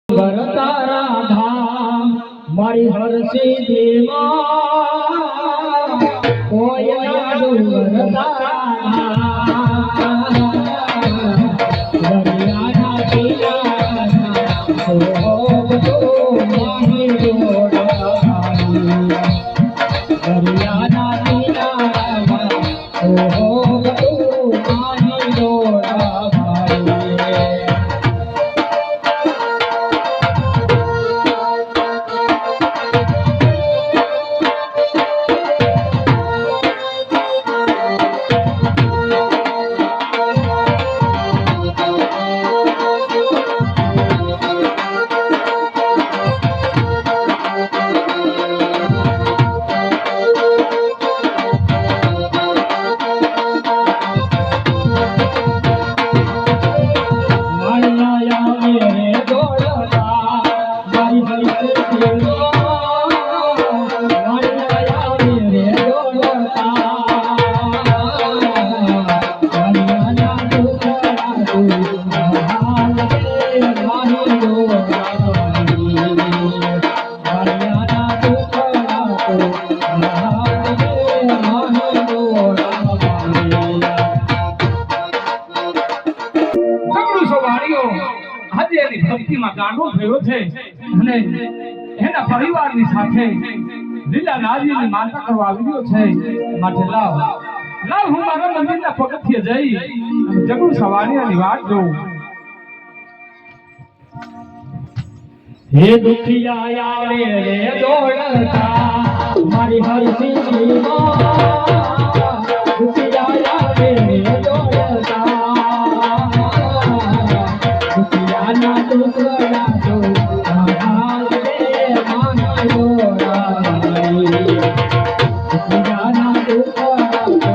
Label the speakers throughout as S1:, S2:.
S1: તારા ધામ મારી હરસી દેવા કોઈ ડુંગર તારા દરિયાના કિનારા દરિયાના ગાંડો થયો છે અને એના પરિવારની સાથે લીલા નાજીની માનતા કરવા આવ્યો છે માટે લાવ હું મારા મંદિરના પગથિયે જઈ અને જગુ સવારીની વાત જોઉં. હે દુખિયા આવે રે દોડતા મારી હરસી દુખિયા આવે રે દોડતા દુખિયાના ટુકડા તો હાલ રે માનો રાઈ દુખિયાના ટુકડા તો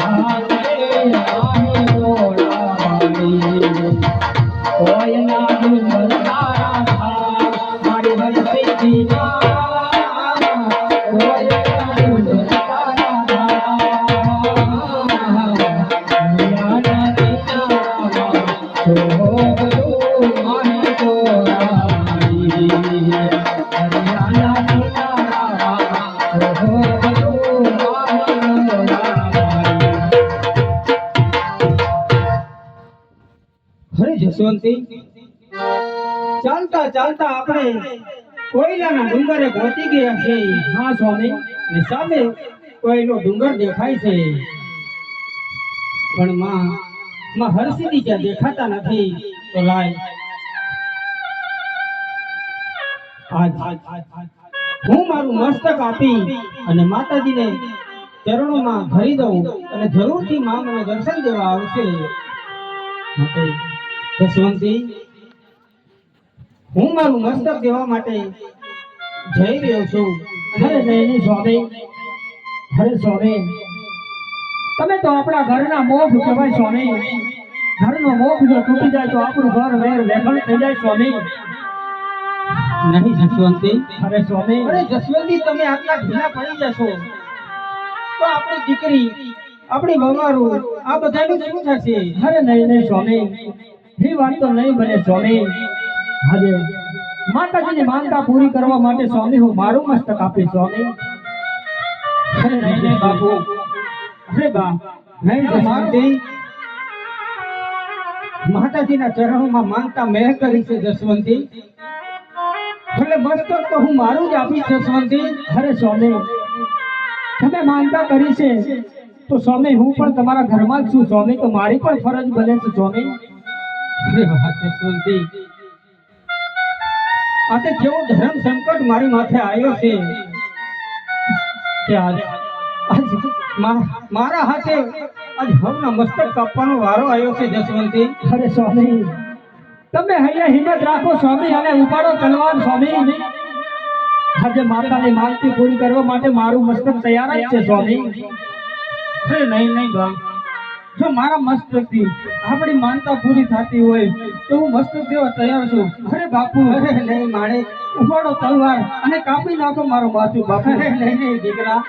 S1: હાલ રે માનો રાઈ કોયના ડુંગર ચાલતા ચાલતા આપણે કોયલાના ડુંગરે પહોંચી ગયા છે. હા સ્વામી, ને સામે કોઈનો ડુંગર દેખાય છે પણ માં હરસિદ્ધિ ત્યાં દેખાતા નથી. તો લાય આજ હું મારું મસ્તક આપી અને માતાજીને ચરણોમાં ધરી દઉં અને જરૂરથી માં મને દર્શન દેવા આવશે. માટે જસવંતી, હું મારું મસ્તક દેવા માટે જઈ રહ્યો છું. અરે નહીં સ્વામી, અરે સ્વામી, તમે તો આપણા ઘરના મોભ કહેવાય સ્વામી. ઘરનો મોભ જો તૂટી જાય તો આપણું ઘર વેર વેખણ થઈ જાય સ્વામી. નહીં જસવંતી, અરે સ્વામી, અરે જસવંતી, તમે આટલા ઢીલા પડી જશો તો આપણી દીકરી, આપણી વવારું, આ બધાનું શું થશે? અરે નહીં સ્વામી, એ વાત તો નહીં બને સ્વામી. આજે માતાજીની માનતા પૂરી કરવા માટે સ્વામી હું મારું મસ્તક આપીશ સ્વામી. અરે નહીં બાપુ, અરે બા, નહીં જસવંતી, માતાજીના ચરણોમાં માનતા મેં કરી છે જસવંતી, એટલે મસ્તક તો હું મારું જ આપીશ જસવંતી. અરે સ્વામી, તમે માનતા કરી છે તો સ્વામી હું પણ તમારા ઘરમાં જ છું સ્વામી, તો મારી પણ ફરજ બને છે સ્વામી. અરે વાહ જસવંતી, આજે કેવો ધર્મ સંકટ મારી માથે આવ્યો છે કે આજ મારા હાથે આજ હવના મસ્તક કાપવાનો વારો આવ્યો છે જસવંતી. અરે સ્વામી, તમે અહીંયા હિંમત રાખો સ્વામી અને ઉપાડો તલવાર સ્વામી. આજે માતાની માનતી પૂરી કરવા માટે મારું મસ્તક તૈયાર જ છે સ્વામી. અરે નહીં બા, જો મારા મસ્તકથી આપણી માનતા પૂરી થતી હોય તો હું મસ્તક દેવા તૈયાર છું. અરે બાપુ, અરે નહીં માણે, ઉપાડો તલવાર અને કાપી નાખો મારો બાજુ બાપુ. અરે નહીં દીકરા,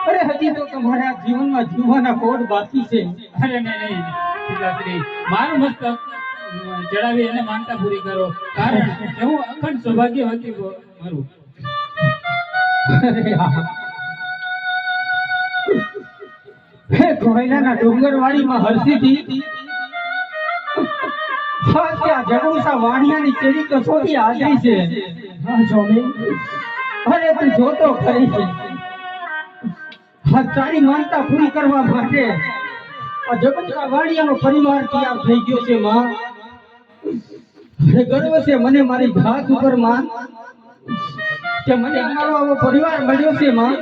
S1: અરે હજી તો તમારા જીવનમાં જીવવાના કોડ બાકી છે. અરે નહીં પિતાશ્રી, મારું મસ્તક
S2: ચડાવી અને માનતા પૂરી કરો, કારણ કે હું અખંડ સૌભાગ્યવતી મારું.
S1: હે કોયલાના ડુંગરવાડીમાં હરસીથી ત્યાં જગુસા વાણિયાની કેવી કસોટી હાજરી છે. હા સ્વામી, અરે તું જોતો ખરી છે. હા, તારી માનતા પૂરી કરવા માટે આ જગુસા વાણિયાનો પરિવાર તૈયાર થઈ ગયો છે માં. અરે ગર્વ છે મને મારી જાત ઉપર માં, કે મને મારો આવો પરિવાર મળ્યો છે માં.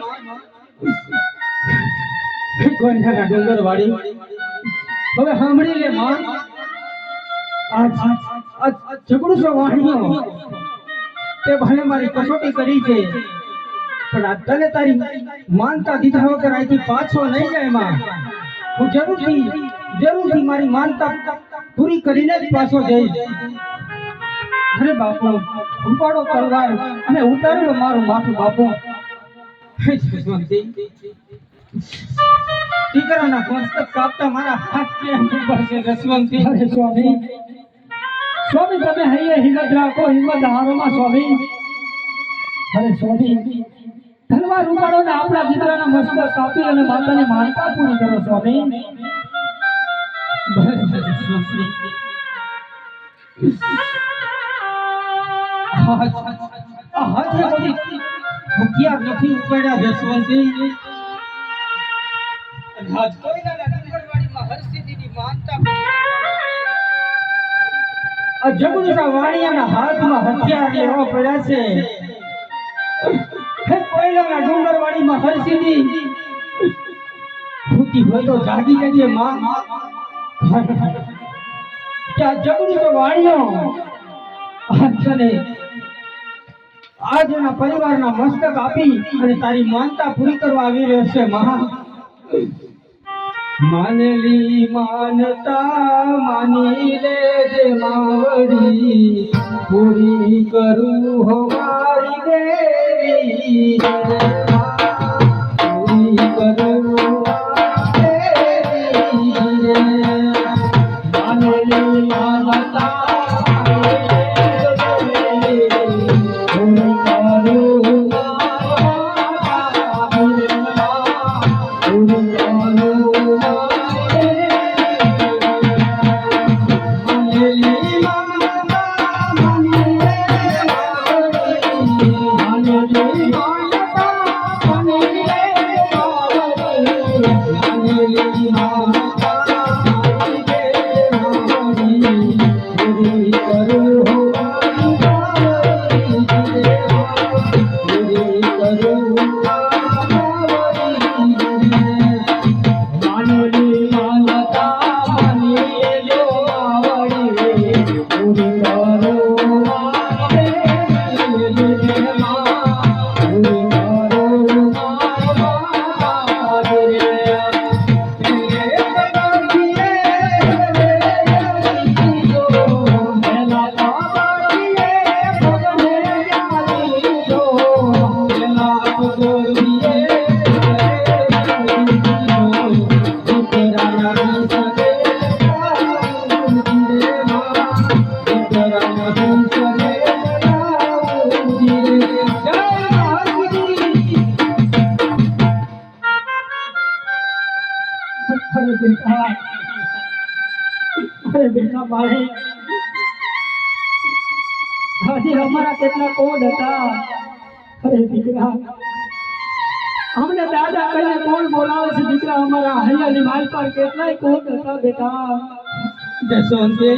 S1: કોયલાના ડુંગરવાડી હવે સાંભળી લે માં. ઝઘડુસો વાણિયો તે ભલે મારી કસોટી કરી છે, પણ આ તને તારી માનતા દીધા વગર અહીંથી પાછો નહીં જાય માં. હું જરૂરથી મારી માનતા પૂરી કરીને જ પાછો જઈશ. અરે બાપુ, ઉપાડો તલવાર અને ઉતારેલો મારું માથું બાપુ. દીકરાના મસ્તક કાપતા મારા હાથ કેમ ઉભરશે જસવંતી? અરે સ્વામી, સ્વામી તમે હૈયે હિંમત રાખો, હિંમત હારોમાં સ્વામી. અરે સ્વામી, તલવાર ઉપાડો ને આપણા દીકરાના મસ્તક કાપી અને માતાની માનતા પૂરી કરો સ્વામી. નથી ઉપાડ્યા જસવંતી. આજ કોઈના ડુંગરવાડીમાં હરસિદ્ધિની માનતા આ જગુસા વાણિયાના હાથમાં હથિયાર લેવા પડ્યા છે. હે કોઈના ડુંગરવાડીમાં હરસિદ્ધિ ભૂતી હોય તો જાગી જજે માં. કે જગુસા વાણિયો આજ એના પરિવારના મસ્તક આપી અને તારી માનતા પૂરી કરવા આવી રહ્યો છે માં. માનલી માનતા માની લેજે માવડી, પૂરી કરું હમારી દેવી, પૂરી કરું માનલી માનતા અરે બેટા મારે હજી અમારા કેટલા કોડ હતા. અરે દીકરા, અમને દાદા કહીને કોણ બોલાવે છે દીકરા? અમારા હૈયાની માલ પર કેટલાય કોડ હતા બેટા. જસવંતી,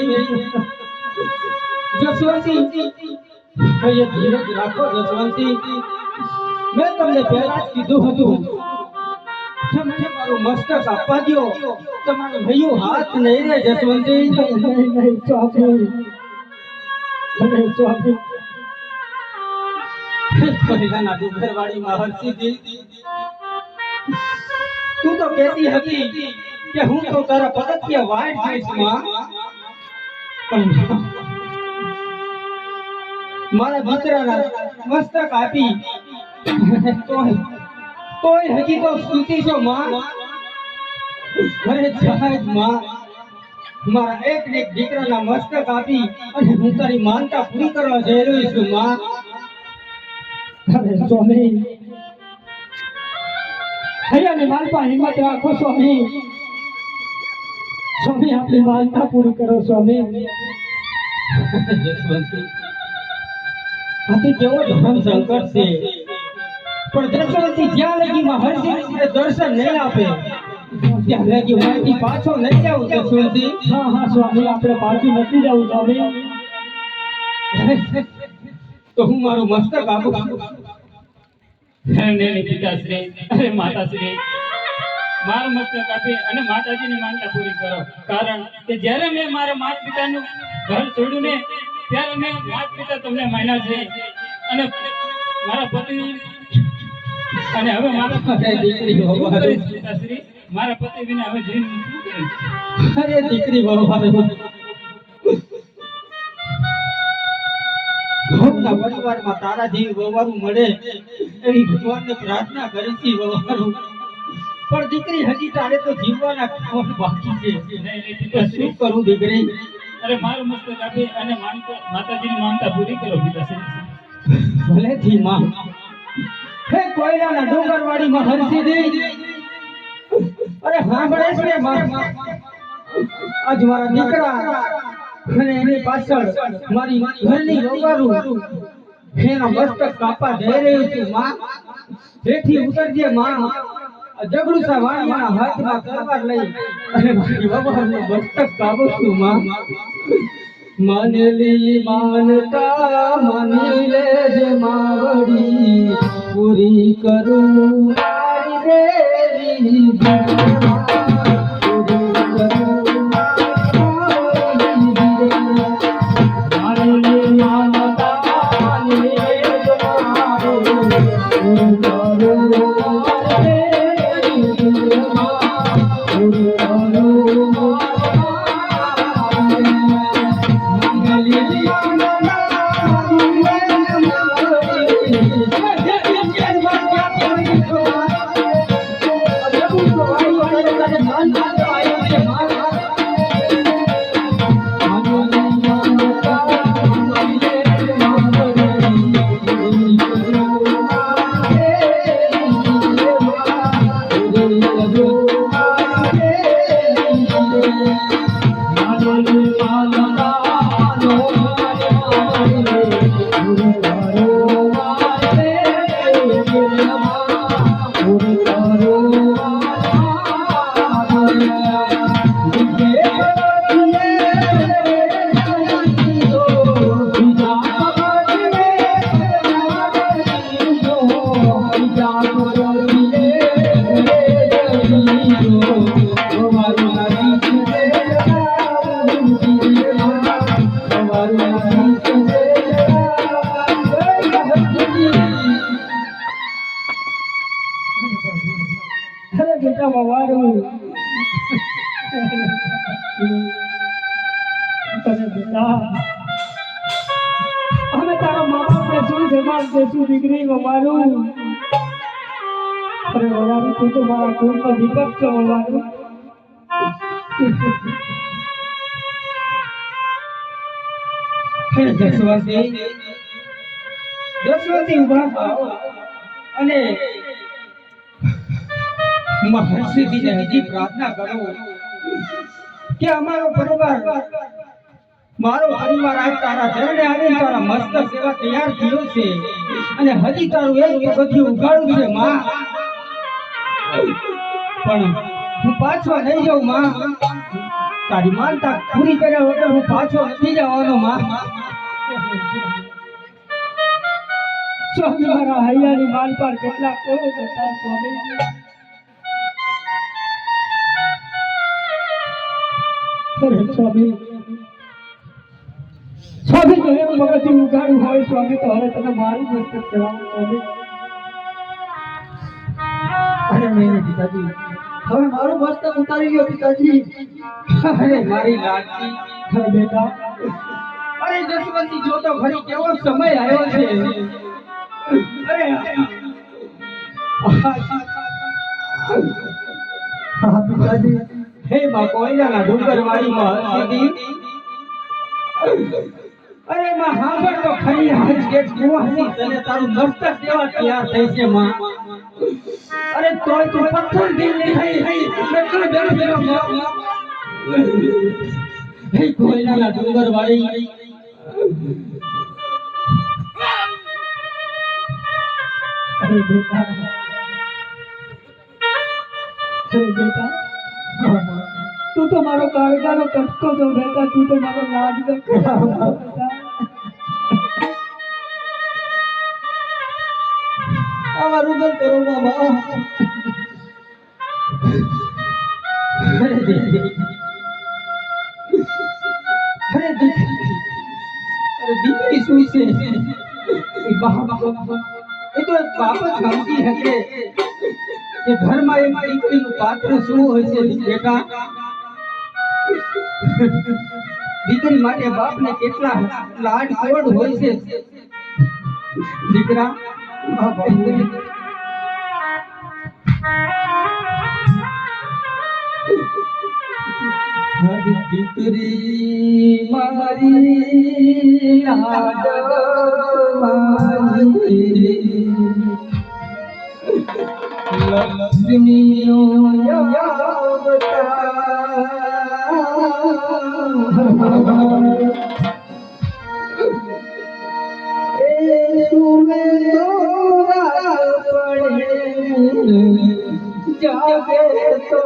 S1: હૈયે ધીરજ રાખો જસવંતી. મેં તમને પહેલા જ કીધું હતું કે મને મારું મસ્તક આપવા દો. તમારું ભૈયું હાથ નહીં રે જસવંતી. નહીં સ્વામી, નહીં સ્વામી. કોઈલાના ડુંગરવાડીમાં હરસિદ્ધિ, તું તો કહેતી હતી કે હું તો તારા પગથિયે વાટ જઈશ માં. પણ મારા દીકરાના મસ્તક આપી કોઈ હજી તો સ્તુતિ છો માં. અરે જાહેર માં, મારા એક ને એક દીકરાના મસ્તક આપી અને હું તારી માનતા પૂરી કરવા જઈ રહ્યો છું માં. અરે સ્વામી, હૈયાની માલપા હિંમત રાખો સ્વામી. સ્વામી આપણી માનતા પૂરી કરો સ્વામી. આથી કેવો ધર્મ સંકટ છે, પણ જસવંતી જ્યાં લગી માં હરસિંહ દર્શન નહીં આપે ત્યાં લગી માહિતી પાછો નહીં જાવું જસવંતી. હા હા સ્વામી, આપણે પાછું નથી જવું સ્વામી. તો હું મારું મસ્તક આપું છું.
S2: નહીં પિતાશ્રી, અરે માતાશ્રી, મારું મસ્તક આપી અને માતાજીની માનતા પૂરી કરો. કારણ કે જ્યારે મેં મારા માતા પિતાનું ઘર છોડ્યું ને ત્યારે મેં માતા પિતા તમને માન્યા છે અને મારા પતિ અને હવે મારા
S1: દીકરી
S2: શું કરીશ પિતાશ્રી? મારા પતિ વિના હવે જઈને હું શું કરીશ?
S1: અરે દીકરી વહુવારું, ભોગના પરિવારમાં તારા જેવી વહુવારું મળે એવી ભગવાનને પ્રાર્થના કરી છે વહુવારું. પણ દીકરી હજી તારે તો જીવવાના કોણ બાકી છે.
S2: નહીં
S1: તો
S2: પિતાશ્રી,
S1: શું કરું દીકરી?
S2: અરે મારું મસ્તક આપી અને માતાજીની માનતા પૂરી કરો પિતાશ્રી.
S1: ભલેથી માં. હે કોયલાના ડુંગરવાડીમાં હરસિદ્ધિ, અરે સાંભળે છે માં? આજ મારા દીકરા અને એની પાછળ મારી ઘરની વહુવારું એના મસ્તક કાપવા જઈ રહ્યું છું માં. જેથી ઉતરજે માં. જગડુસા વાણિયાના હાથમાં તલવાર લઈ અને મારી વહુવારનું મસ્તક કાપું છું માં. માનેલી માનતા માની લેજે માવડી, પૂરી કરું મારી દેવી જીવનમાં. અરે બેટા વવારું, તને બેટા અમે તારા મા બાપને શું જવાબ દેશું દીકરી વવારું? અરે વવારું, તું તો મારા કુળનો દીપક છો વવારું. જસવંતી, જસવંતી ઉભા થાઓ અને હરસિદ્ધિને હજી પ્રાર્થના કરો કે અમારો પરિવાર આજ તારા ચરણે આવીને તારા મસ્તક સેવા તૈયાર થયો છે અને હજી તારું એક પગથિયું ઉગાડું છે માં. પણ હું પાછો નહીં જાઉં માં. તારી માનતા પૂરી કર્યા વગર હું પાછો નથી જવાનો માં. સ્વામી, મારા હૈયાની માલપાર કેટલા કોઈ હતા સ્વામી. સ્વામી, સ્વામી તો એક પગથિયું ઉગાડ્યું હોય સ્વામી, તો હવે તમે મારું મસ્તક ચડાવો સ્વામી. અરે નહીં પિતાજી, હવે મારું મસ્તક ઉતારી લ્યો પિતાજી. અરે મારી લાડકી, અરે બેટા, અરે જસવંતી જો તો ખરી કેવો સમય આવ્યો છે. અરે હા પિતાજી, હે માં કોયલાના ડુંગરવાળીમાં સીધી અરે માં હાંભળ તો ખરી આજ કે કુવાસી તને તારું મસ્તક દેવા તૈયાર થઈ છે માં અરે તોય તું પથ્થર દિલ નહીં નકર ડર માં હે કોયલાના ડુંગરવાળી અરે બેટા તું તો મારો કાળજાનો કટકો તો બેટા તું તો મારો લાડ અમારું દિલ કરો બાબા અરે દીકરી શું છે એ બાબા એ તો એક બાપ જ સમજી શકે કે ઘરમાં એક દીકરીનું પાત્ર શું હોય છે બેટા દીકરી માટે બાપને કેટલા લાડ કોડ હોય છે દીકરા દીકરી મારી લાડ મારી લક્ષ્મીનો જાગે તો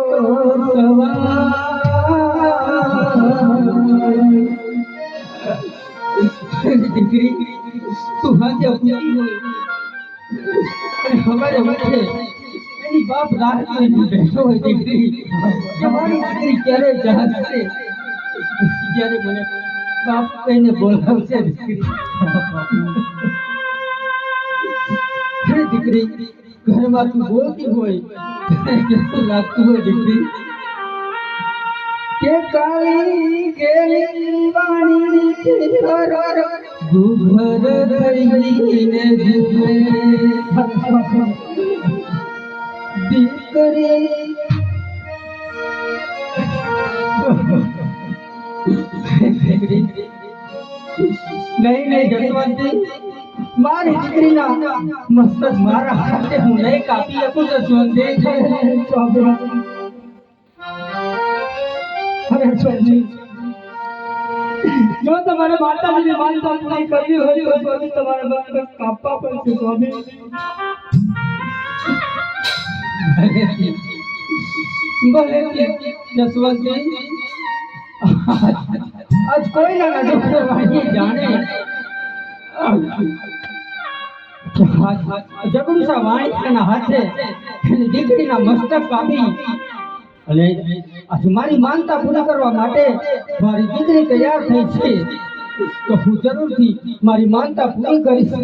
S1: દીકરી તું હાજે હમારે વચ્ચે એની બાપ રાહ જોઈને બેઠો હોય દીકરી તમારી દીકરી ક્યારે જશે જ્યારે મને બાપ કહીને બોલાવશે દીકરી ઘરમાં તું બોલતી હોય કેવું લાગતું હોય દીકરી કે કાળી કેળી વાણી ઘુઘર રહીને જીવે દીકરી નહીં જસવંતી મારી દીકરીના મસ્તક મારા હાથે હું નહીં કાપી શકું જસવંતી જો તમારે માતાજીને માનતા પૂરી કરવી હોય તો સ્વામી તમારે મસ્તક કાપવા પડશે સ્વામી ભલે જસવંતી આજ કોઈ ના ડોક્ટર વાણી જાણે જગડુસા વાણીના હાથે દીકરીના મસ્તક કાપી અને આજે મારી માનતા પૂરી કરવા માટે મારી દીકરી તૈયાર થઈ છે તો હું જરૂરથી મારી માનતા પૂરી કરીશ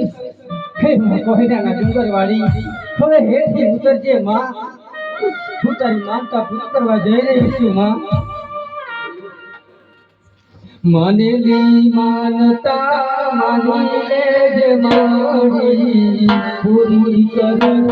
S1: હે કોહિડાના ડુંગરવાળી હવે હેઠી ઉતરજે માં હું તારી માનતા પૂરી કરવા જઈ રહી છું માં માનેલી માનતા માની લેજે મારી પૂરી કરું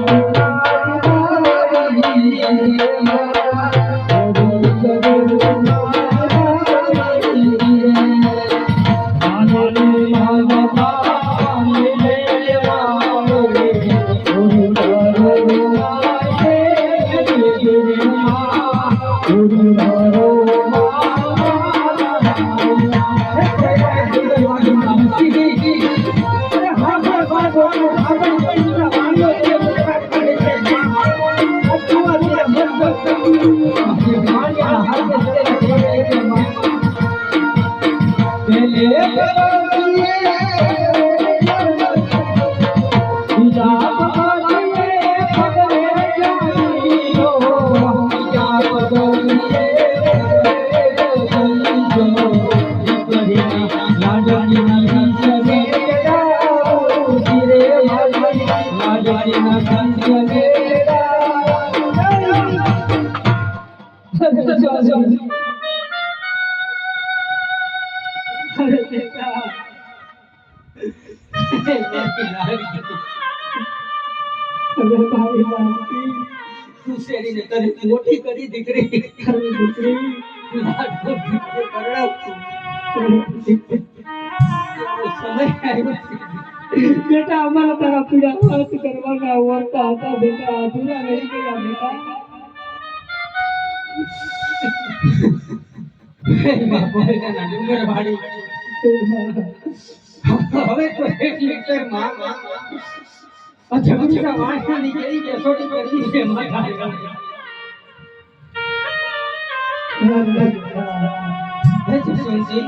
S3: તું શેરીને તારી મોટી કરી દીકરી
S1: અરે દીકરી
S3: લાડકો દીકરો કરાવતું. એવો સમય આવ્યો છે.
S1: બેટા અમારા તારા પીડા વાત કરવાના વર્તા હતા બેટા અધૂરા રહી ગયા બેટા
S3: એમાં બોયલાના ડુંગર વાળી. હવે તો એટલી કે માં આ જગદીશા વાણિયાની કેવી કેસોટી કરી છે માતા. હે જસવંતજી,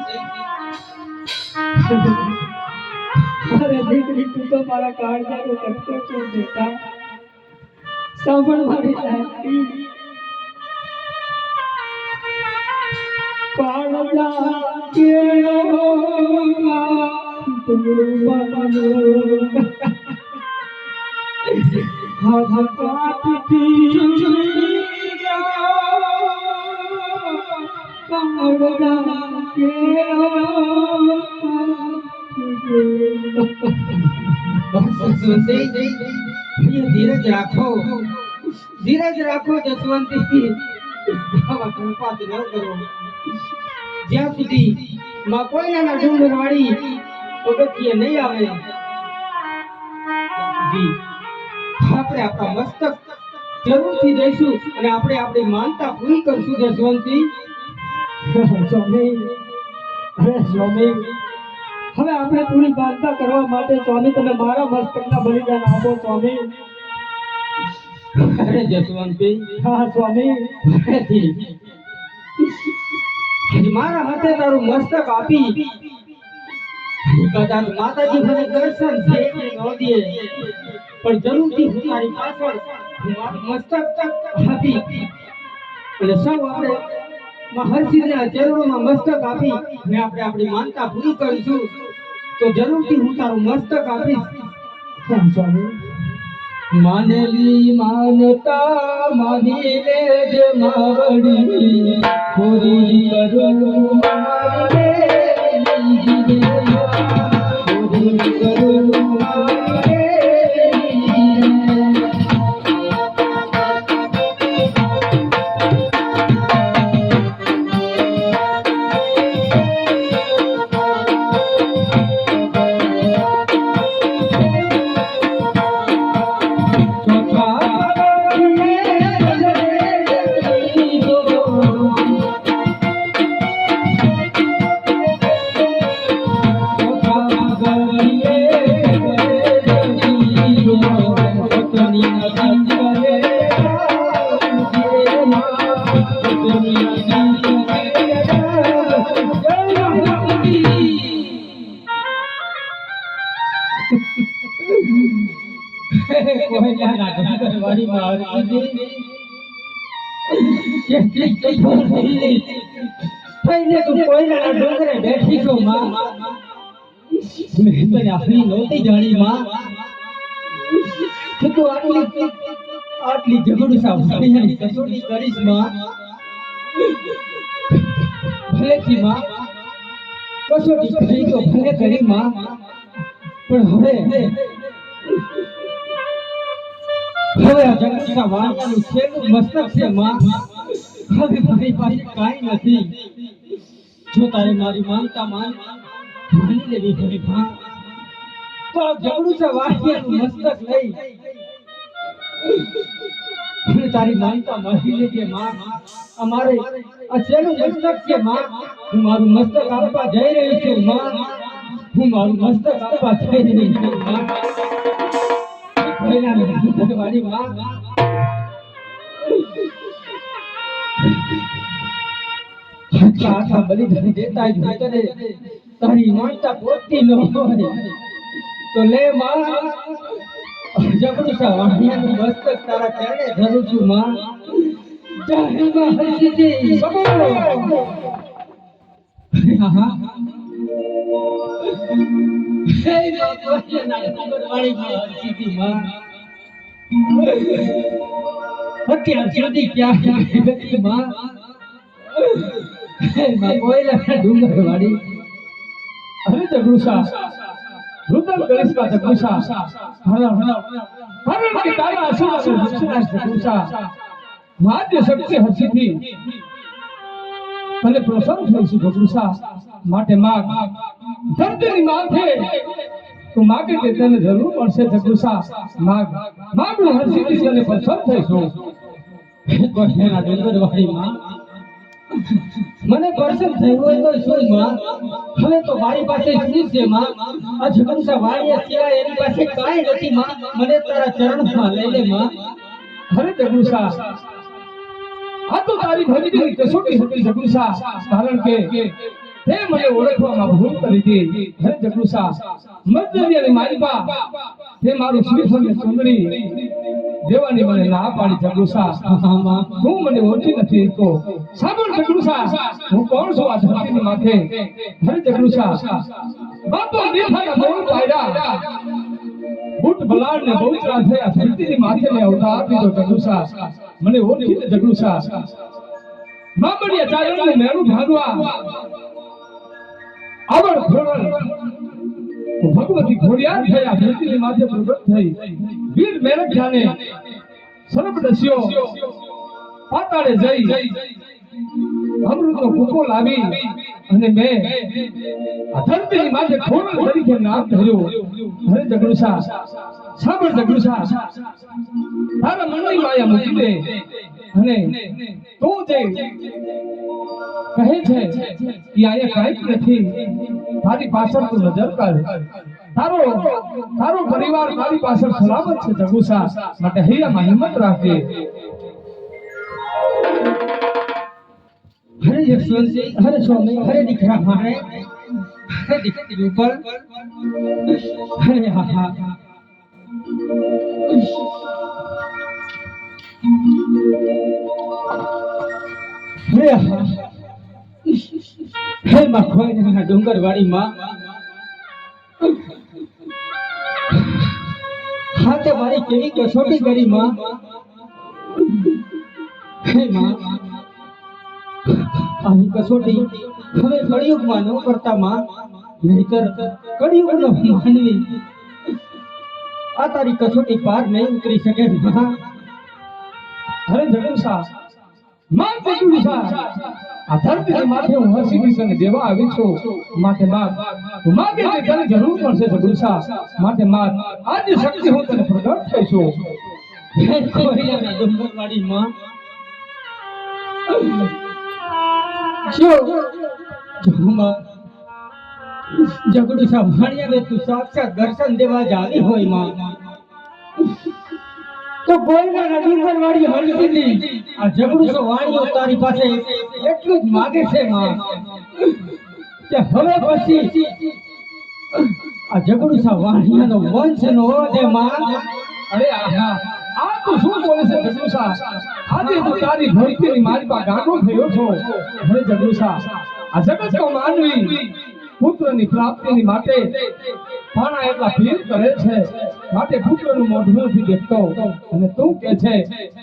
S1: અરે દીકરી તું તો મારા કાળજાનો કટકો છો બેટા સાંભળ મારી લાડકી કાળજા કેળો હાથ કાટથી કાળજા કેળો
S3: જસવંતજી, ધીરજ રાખો, ધીરજ રાખો જસવંતજી. આવા કૃપાત ન કરો. જ્યાં સુધી માં કોઈના ડુંગર વાળી પગથિયે નહીં આવે જી, આપણે આપણા મસ્તક જરૂરથી દઈશું અને આપણે આપણી માનતા પૂરી કરશું જસવંતજી.
S1: સ્વામી અરે સ્વામી હવે આપણે પૂરી બાંધતા કરવા માટે સ્વામી તમે મારા મસ્તકના બલિદાન આપો સ્વામી
S3: અરે જસવંતજી,
S1: હા સ્વામી
S3: હજી મારા હાથે તારું મસ્તક આપી કદાચ માતાજી મને દર્શન દે કે ન દે, પણ જરૂરથી હું તારી પાછળ મારું મસ્તક આપી અને સૌ આપણે મહર્ષિના ચરણોમાં મસ્તક આપી અને આપણે આપણી માનતા પૂરી કરીશું. તો જરૂરથી હું તારું મસ્તક આપીશ.
S1: હા સ્વામી
S3: માનેલી માનતા માની લેજે માવડી, પૂરી કરું મારી પૂરી કરું આટલી ઝઘડું સાંભળીને કસોટી કરીશ માં. ભલે થી માં કસોટી કરી તો ભલે કરી માં, પણ હવે આ જગતના વાણિયાનું છેલ્લું મસ્તક છે માં. હવે મારી પાસે કાંઈ નથી. જો તારે મારી માનતા માની લેવી હોય માં, તો આ જગડું વાણિયાનું મસ્તક લઈ અને તારી માનતા માની લેજે માં. અમારે આ છેલ્લું મસ્તક છે માં. હું મારું મસ્તક આપવા જઈ રહી છું માં. હું મારું મસ્તક આપવા જઈ રહી છું માં. ભગવાન મારી માં આખા બલિદાન દેતા જ હોય તને તારી માનતા પોતી ન હોય તો લે માં, જગદીશા વાણિયાનું મસ્તક તારા ચરણે ધરું છું માં. જય માં હરસિદ્ધિ બોલો. હા હે માં કોઈના ડુંગરવાળી માં હરસિદ્ધિ માં. અત્યાર સુધી ક્યાં ગઈ માં? હે માં કોઈના ડુંગરવાળી. અરે જગદીશા રુદન ગણેશમાં જગદીશા હર હર હર કે તારા આશીર્વાદ જગદીશા
S4: માધ્ય શક્તિ હસીથી અને પ્રસન્ન થઈશું જગુસા માટે માગ ધરતીની માથે તું માગે કે તને જરૂર પડશે જગુસા માગ માગું હસીથી અને પ્રસન્ન થઈશું
S3: કોઈના ડુંગરવાળી માં મને પસંદ થયું હોય તો શું માં હવે તો મારી પાસે શું છે માં આ જગન્સા વાળીએ સિવાય એની પાસે કાંઈ નથી માં મને તારા ચરણમાં લઈ લે માં
S4: અરે જગુસા આ તો તારી ભક્તિની કસોટી હતી જગુસા કારણ કે તે મને ઓળખવામાં ભૂલ કરી હતી હે જગુસા મધ્યની મારી બા તે મારું શ્રીફળ સુંદરી દેવાની મને ના પાડી જગુસા હું મને ઓળખી નથી તો સાંભળ જગુસા હું કોણ છું આ ધરતીની માથે હે જગુસા બાપો દેખાના બોલ પાડ્યા બુટ બલાડ ને બહુચરા થયા ધરતીની માથે ને અવતાર દીધો જગુસા મને ઓળખી ને જગુસા મામડિયા ચારણનું મેળું ભાગવા આવડ ઘોડલ ભગવતી ઘોડિયાર થયા ધરતીની માથે પ્રગટ થઈ વીર મેરક જાને સર્વદસ્યો પાતાળે જઈ અમૃતનો કૂપો લાવી અને મેં આ ધરતીની માથે ઘોડલ તરીકે નામ ધર્યું હરે જગુસા સાંભળ જગુસા તારા મનની માયા મૂકી દે અને તું જે કહે છે કે અહીંયા કાંઈક નથી તારી પાછળ તું નજર કર તારો પરિવાર તારી પાછળ સલામત છે જગુસા માટે હૈયામાં હિંમત રાખજે
S3: હરે યશવંતજી હરે સ્વામી હરે દીકરા મારે હરે દીકરી ઉપર હરે હા હા હરે હા હે માં ખોઈના ડુંગરવાળી માં હા તે મારી કેવી કસોટી કરી માં હે માં આવી કસોટી હવે કળિયુગમાં ન કરતા માં નહીતર કળિયુગનો માનવી આ તારી કસોટી પાર નહીં ઉતરી શકે માં
S4: હરે જગુસા માં જગુસા આ ધરતીની માથે હું હસીથી તને દેવા આવી છું માટે માગ તું માગે તે તને જરૂર પડશે જગુસા માટે માગ આજ શક્તિ હું તને પ્રગટ થઈશું
S3: હે કોઈના ડુંગરવાળી માં જગડુસા ભાણિયાને તું સાક્ષાત દર્શન દેવા જ આવી હોય માં તો કોઈના ડુંગરવાળી હરસીની આ જગડુસો વાણીઓ તારી પાસે એટલું જ માગે છે માં કે હવે પછી આ જગડુસા વાણીયાનો વંશ નો દે માં
S4: અરે આહા આ તું શું બોલે છે જગુસા આજે તું તારી ભક્તિની મારી પાસે ગાંડો થયો છો હરે જગુસા આ જગતનો માનવી પુત્રની પ્રાપ્તિની માટે પાણા એટલા ભીર કરે છે માટે પુત્રનું મોઢું નથી દેખતો અને તું કે છે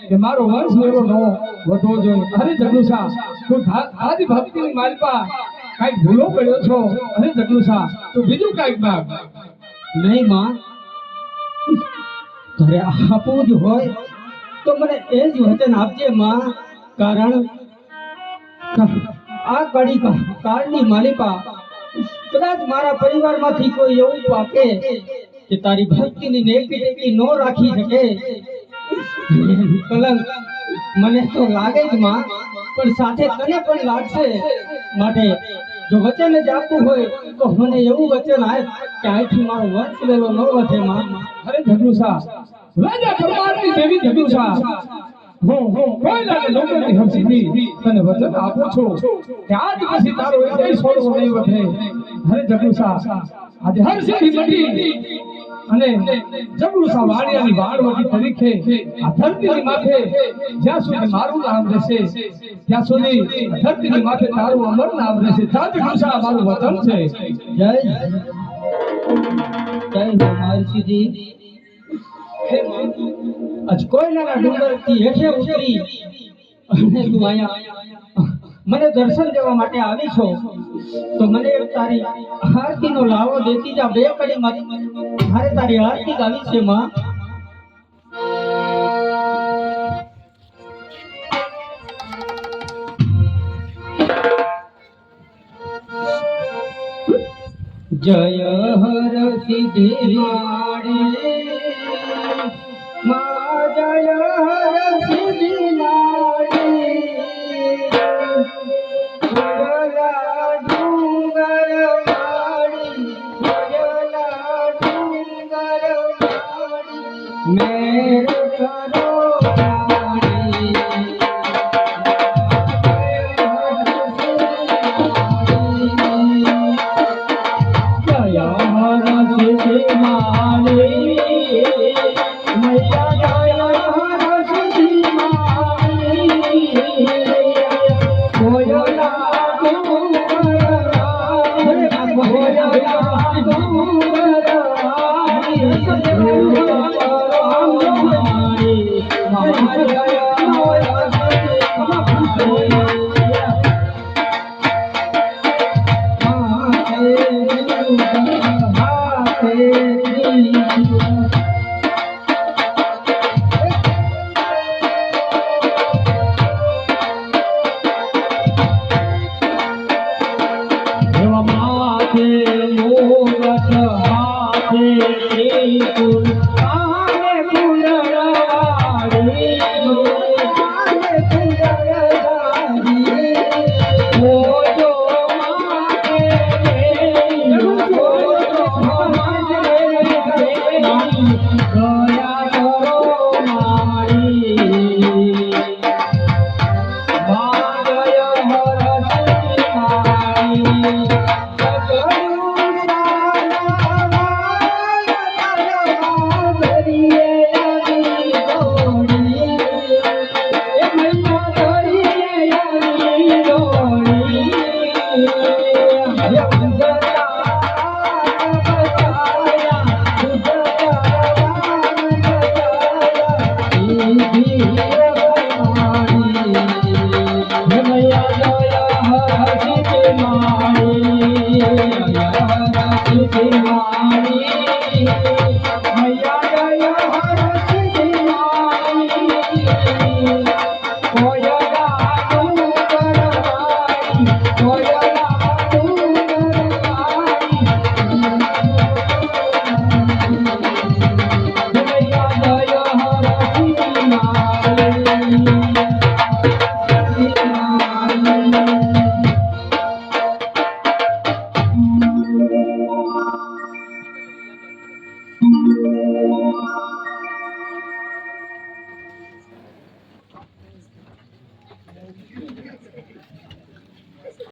S4: કે મારો વંશ મેળો નો વધવો જોઈએ હરે જગુસા તું તારી ભક્તિની મારી પાસે કાંઈક ભૂલો પડ્યો છો હરે જગુસા તું બીજું કાંઈક માગ
S3: નહીં માં ઘરે આપવું જ હોય તો મને એ જ વચન આપજે માં કારણ આ કડી કાળની માલિકા કદાચ મારા પરિવારમાંથી કોઈ એવું પાકે કે તારી ભક્તિની નેકી ટેકી ન રાખી શકે એનું કલંક મને તો લાગે જ માં પણ સાથે તને પણ લાગશે માટે જો વચન જ આપવું હોય તો મને એવું વચન આપ કે અહીંથી મારો વંશ વેલો ન વધે માં
S4: અરે જગુસા રાજા પરમારની દેવી જગુસા હું કોઈ લાગે લોકોની હરસીથી તને વચન આપું છું કે આજ પછી તારો એકેય છોડવો નહીં વધે હરે જગુસા આજે હરસીથી મટી અને જગુસા વાણિયાની વાળવટી તરીકે આ ધરતીની માથે જ્યાં સુધી મારું નામ રહેશે ત્યાં સુધી ધરતીની માથે તારું અમર નામ રહેશે જા જગુસા મારું વચન છે
S3: જય જય મહર્ષિજી આજ કોઈના ડુંગરથી હેઠે ઉતરી અને તું અહીંયા મને દર્શન દેવા માટે આવી છો તો મને એક તારી આરતીનો લાવો દેતી જા બે કડીમાં મારે તારી આરતી ગાવી છે માં જય હર સિદ્ધિ માડી મા જય હર સિદ્ધિ માડી ભજલા ડુંગર માડી ભજલા ડુંગર માડી મેર કરો માડી જય હર સિદ્ધિ માડી મૈયા જય હર સિદ્ધિ માડી ભોજલા ડુંગર ભોજલા ડુંગર મારી